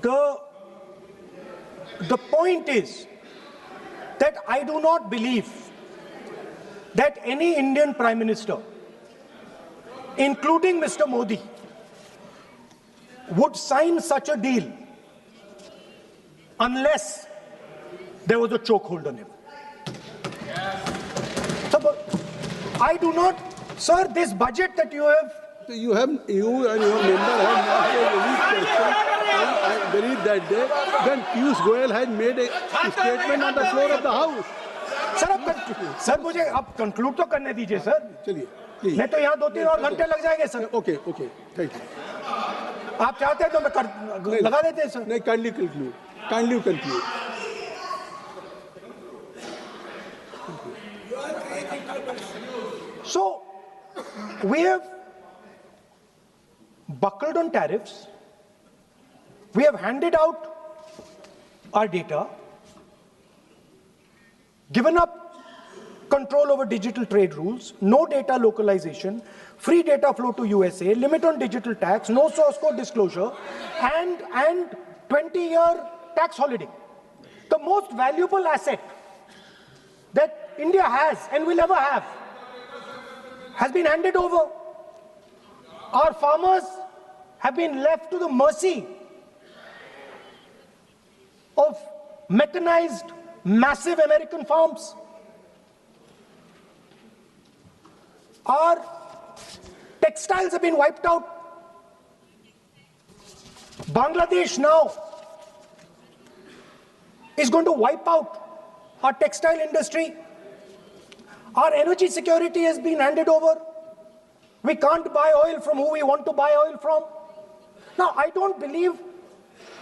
The point is that I do not believe that any Indian Prime Minister, including Mr. Modi, would sign such a deal unless there was a chokehold on him. So, I do not, sir, this budget that you have. You and your member have not made any question. I believe that day when Piyush Goyal had made a statement on the floor of the House. Sir मुझे आप conclude तो करने दीजिए sir. चलिए please. नहीं तो यहाँ 2-3 और घंटे लग जाएंगे sir. Okay okay thank you. आप चाहते हैं तो मैं लगा देते हैं सर. नहीं kindly conclude. Kindly conclude. So we have buckled on tariffs. We have handed out our data, given up control over digital trade rules, no data localization, free data flow to USA, limit on digital tax, no source code disclosure, and 20-year tax holiday. The most valuable asset that India has and will ever have has been handed over. Our farmers have been left to the mercy of mechanized, massive American farms. Our textiles have been wiped out. Bangladesh now is going to wipe out our textile industry. Our energy security has been handed over. We can't buy oil from who we want to buy oil from. Now, I don't believe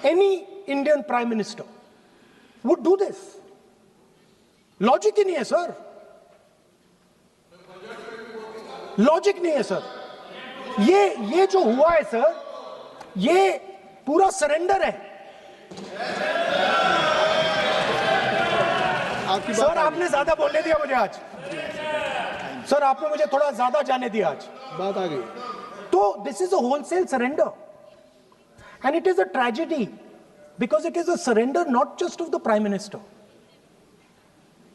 any Indian Prime Minister would do this. Logic ही नहीं है sir. Logic नहीं है sir. ये जो हुआ है sir, ये पूरा सरेंडर है. सर आपने ज्यादा बोलने दिया मुझे आज. सर आपने मुझे थोड़ा ज्यादा जाने दिया आज. बात आ गई. तो this is a wholesale surrender, and it is a tragedy because it is a surrender not just of the Prime Minister.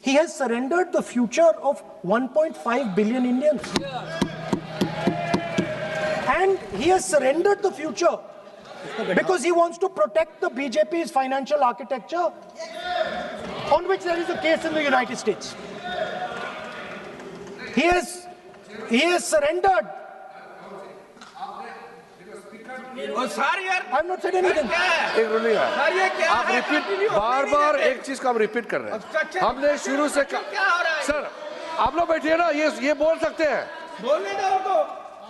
He has surrendered the future of 1.5 billion Indians. And he has surrendered the future because he wants to protect the BJP's financial architecture, on which there is a case in the United States. He has surrendered. I'm not saying anything. एक ruling है. आप repeat बार-बार एक चीज को हम repeat कर रहे हैं. हमने शुरू से सर आप लोग बैठिए ना. ये बोल सकते हैं. बोलने दो तो.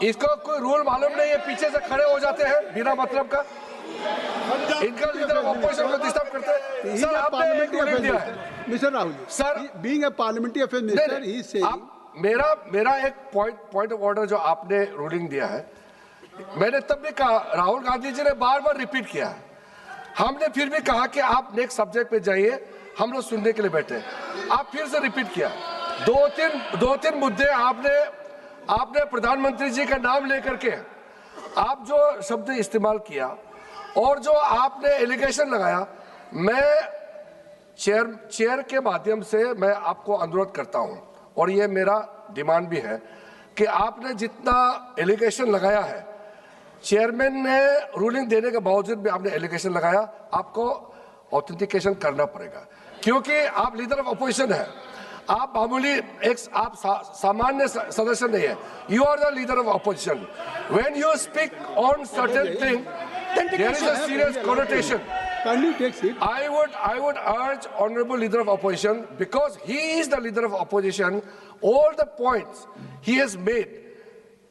इसको कोई रूल मालूम नहीं है. पीछे से खड़े हो जाते हैं बिना मतलब का. इनका लीडर ऑपोजिशन को डिस्टर्ब करते हैं. सर आपने एक रूलिंग दिया है. Mister Rahul sir being a parliamentary affair minister he is saying. मेरा एक पॉइंट ऑफ ऑर्डर जो आपने रूलिंग दिया है, मैंने तब भी कहा, राहुल गांधी जी ने बार-बार रिपीट किया. हमने फिर भी कहा कि आप नेक्स्ट सब्जेक्ट पे जाइए, हम लोग सुनने के लिए बैठे. आप फिर से रिपीट किया. दो तीन मुद्दे आपने प्रधानमंत्री जी का नाम लेकर के आप जो शब्द इस्तेमाल किया और जो आपने एलिगेशन लगाया, मैं चेयर के माध्यम से मैं आपको अनुरोध करता हूं और ये मेरा डिमांड भी है कि आपने जितना एलिगेशन लगाया है, चेयरमैन ने रूलिंग देने के बावजूद भी आपने एलिगेशन लगाया, आपको ऑथेंटिकेशन करना पड़ेगा क्योंकि आप लीडर ऑफ अपोजिशन है. आप मामूली आप सामान्य सदस्य नहीं है. You are the leader of opposition. When you speak on certain thing there is a serious connotation. I would urge Honorable Leader of Opposition, because he is the Leader of Opposition, all the points he has made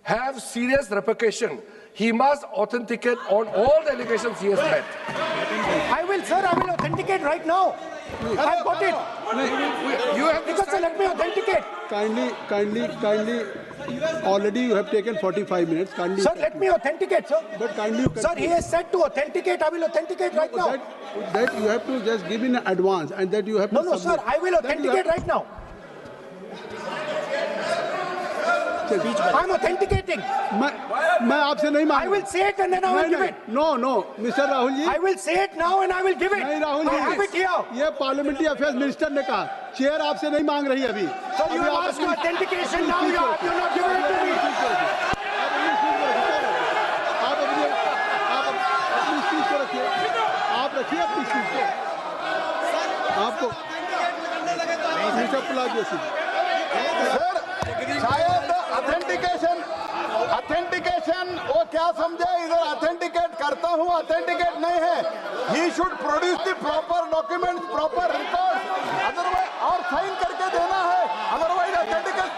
have serious repercussion. He must authenticate on all the allegations he has made. I will authenticate right now. I've got it. You have because let me authenticate. Kindly. Already you have taken 45 minutes. Kindly. Sir, let me authenticate, sir. But kindly. Sir, he has said to authenticate. I will authenticate right now. That you have to just give in advance, and that you have to. No, sir. I will authenticate right now. I'm authenticating. मैं आपसे नहीं I मांग will say it and then I will give it. No mister Rahul ji, I will say it now and I will give it. नहीं Rahul I have it ji, here. ये parliamentary affairs minister ने कहा, chair आपसे नहीं मांग रही अभी। So you have asked for authentication now. You're not giving it to me. आप अपनी स्पीच को रखिए, आप रखिए अपनी स्पीच को। आपको मिस्टर प्लाजी शायद ऑथेंटिकेशन वो क्या समझे, इधर ऑथेंटिकेट करता हूँ, ऑथेंटिकेट नहीं है। He should produce the proper document, proper record, otherwise और साइन करके देना है, अदरवाइज ऑथेंटिकेट।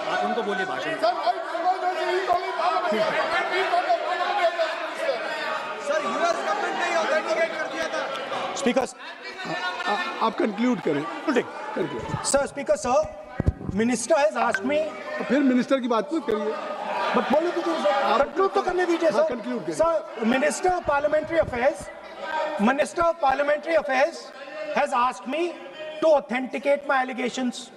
आप उनको बोलिए भाषण। सर यूएस गवर्नमेंट ने ऑथेंटिकेट कर दिया था। Speaker, आप कंक्लूड करें। sir, Speaker, sir, Minister has asked me. फिर मिनिस्टर की बात मत करिए। But बोलो तो सर, conclude तो करने दीजिए हाँ, सर। conclude करिए। Sir, Minister of Parliamentary Affairs has asked me to authenticate my allegations.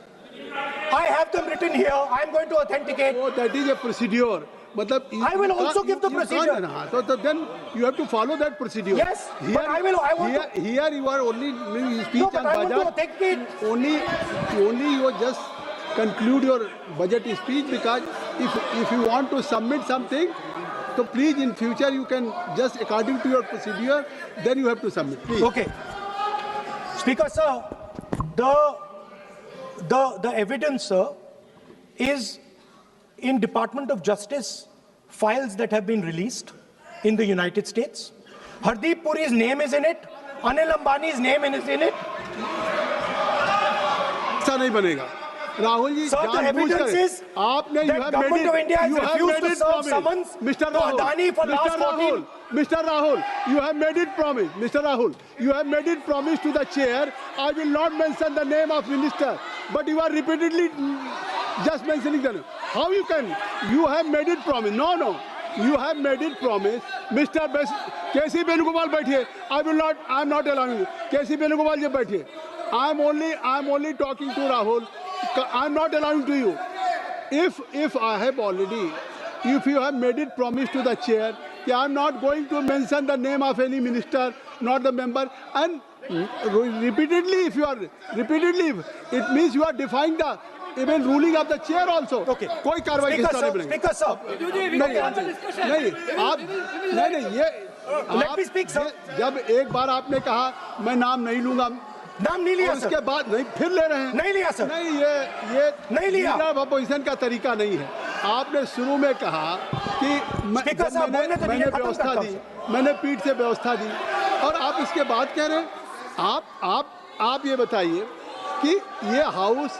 I have them written here. I am going to authenticate. Oh, that is a procedure. मतलब I will also give the procedure. हाँ, तो then you have to follow that procedure. Yes, but I want to. Here you are only doing speech No, on but I want to budget. authenticate. Only you just conclude your budget speech, because if you want to submit something, so please in future you can just according to your procedure, then you have to submit. Please. Okay. Speaker, sir, the evidence, sir, is in Department of Justice files that have been released in the United States. Hardeep Puri's name is in it. Anil Ambani's name is in it. ऐसा नहीं बनेगा Rahul ji. Sir, the evidence is आपने that government of India has refused to serve summons to Adani for last 14. Mr. Rahul, you have made it promise. Mr. Rahul, you have made it promise to the chair. I will not mention the name of minister, but you are repeatedly just mentioning the name. How you can? You have made it promise. No. You have made it promise. Mr. K.C. Venugopal बैठिए. I am not allowing you. K.C. Venugopal जी बैठिए. I am only talking to Rahul. I am not allowing to you. If I have already, if you have made it promise to the chair, I am not going to mention the name of any minister, not the member, and repeatedly, it means you are defying the even ruling of the chair also. Okay. कोई कार्रवाई के साथ नहीं बनेगी। Speaker, sir. नहीं ये Let me speak, sir. जब एक बार आपने कहा मैं नाम नहीं लूंगा, नाम नहीं लिया, उसके सर. बाद नहीं फिर ले रहे हैं। नहीं लिया, सर. नहीं ये नहीं लिया. लीडर ऑफ अपोजिशन का तरीका नहीं है। आपने शुरू में कहा कि स्पीकर साहब, बोलने तो मैंने दीजिए, खत्म व्यवस्था करता दी, हूं, मैंने पीठ से व्यवस्था दी, और आप इसके बाद कह रहे हैं। आप ये बताइए कि ये हाउस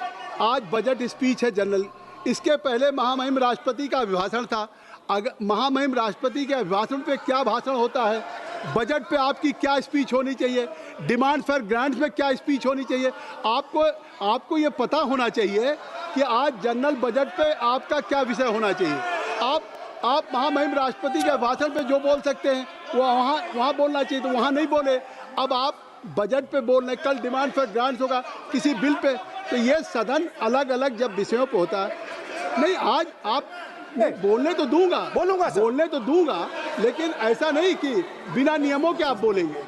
आज बजट स्पीच है जनरल, इसके पहले महामहिम राष्ट्रपति का अभिभाषण था। अगर महामहिम राष्ट्रपति के अभिभाषण पे क्या भाषण होता है, बजट पे आपकी क्या स्पीच होनी चाहिए, डिमांड फॉर ग्रांट्स में क्या स्पीच होनी चाहिए, आपको ये पता होना चाहिए कि आज जनरल बजट पे आपका क्या विषय होना चाहिए। आप महामहिम राष्ट्रपति के भाषण पे जो बोल सकते हैं वो वहाँ बोलना चाहिए, तो वहाँ नहीं बोले। अब आप बजट पे बोल रहे, कल डिमांड फॉर ग्रांट्स होगा किसी बिल पे, तो ये सदन अलग अलग जब विषयों पे होता है। नहीं, आज आप बोलने तो दूंगा, बोलूंगा सर। बोलने तो दूंगा, लेकिन ऐसा नहीं कि बिना नियमों के आप बोलेंगे।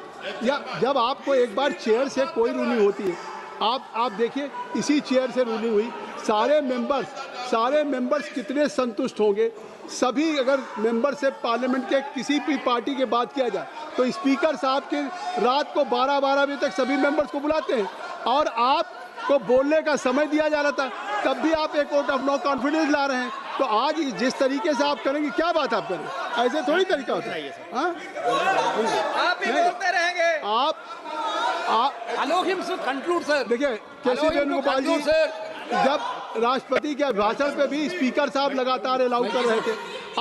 या जब आपको एक बार चेयर से कोई रूलिंग होती है, आप देखिए इसी चेयर से रूलिंग हुई, सारे मेंबर्स कितने संतुष्ट होंगे। सभी अगर मेंबर से पार्लियामेंट के किसी भी पार्टी के बात किया जाए तो स्पीकर साहब के रात को 12 बजे तक सभी मेंबर्स को बुलाते हैं, और आपको बोलने का समय दिया जा रहा था, तब भी आप एक वोट ऑफ नो कॉन्फिडेंस ला रहे हैं। तो आज जिस तरीके से आप करेंगे, क्या बात आप करें, ऐसे थोड़ी तरीका होता है। हाँ, आप ही बोलते रहेंगे। आप Allow him to conclude, sir. देखिए केसी वेणुगोपाल जी जब राष्ट्रपति के भाषण पे भी स्पीकर साहब लगातार अलाउ कर रहे थे,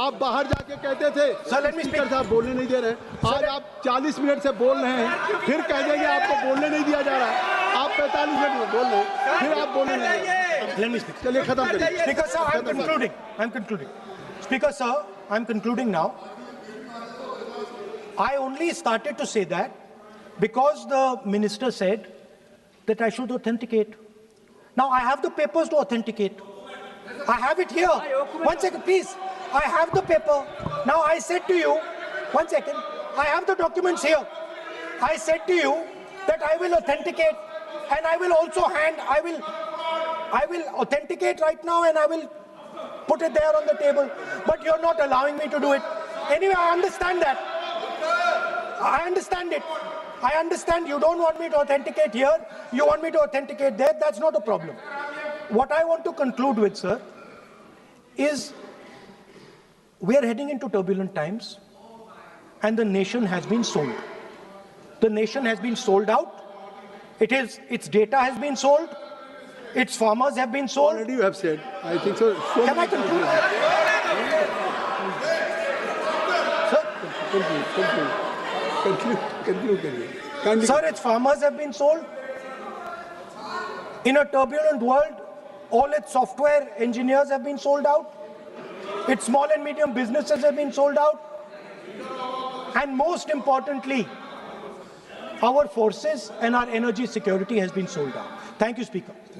आप बाहर जाके कहते थे स्पीकर साहब बोलने नहीं दे रहे। आज आप 40 मिनट से बोल रहे हैं, फिर कह देंगे आपको बोलने नहीं दिया जा रहा है। आप 45 मिनट में बोल रहे हैं, फिर आप बोलने नहीं। Let me speak. चलिए खत्म करिए। Speaker sir, I'm concluding. Speaker sir, I'm concluding now. I only started to say that because the minister said that I should authenticate. Now I have the papers to authenticate. I have it here. 1 second, please. I have the paper. Now I said to you, 1 second, I have the documents here. I said to you that I will authenticate and I will also I will authenticate right now and I will put it there on the table. But you're not allowing me to do it. Anyway, I understand that. I understand it. I understand you don't want me to authenticate here. You want me to authenticate there. That's not a problem. What I want to conclude with, sir, is we are heading into turbulent times and the nation has been sold. The nation has been sold out. Its data has been sold. Its farmers have been sold. Already you have said. I think so. Can I conclude? Conclude. Sir, its farmers have been sold. In a turbulent world, all its software engineers have been sold out. Its small and medium businesses have been sold out. And most importantly, our forces and our energy security has been sold out. Thank you, Speaker.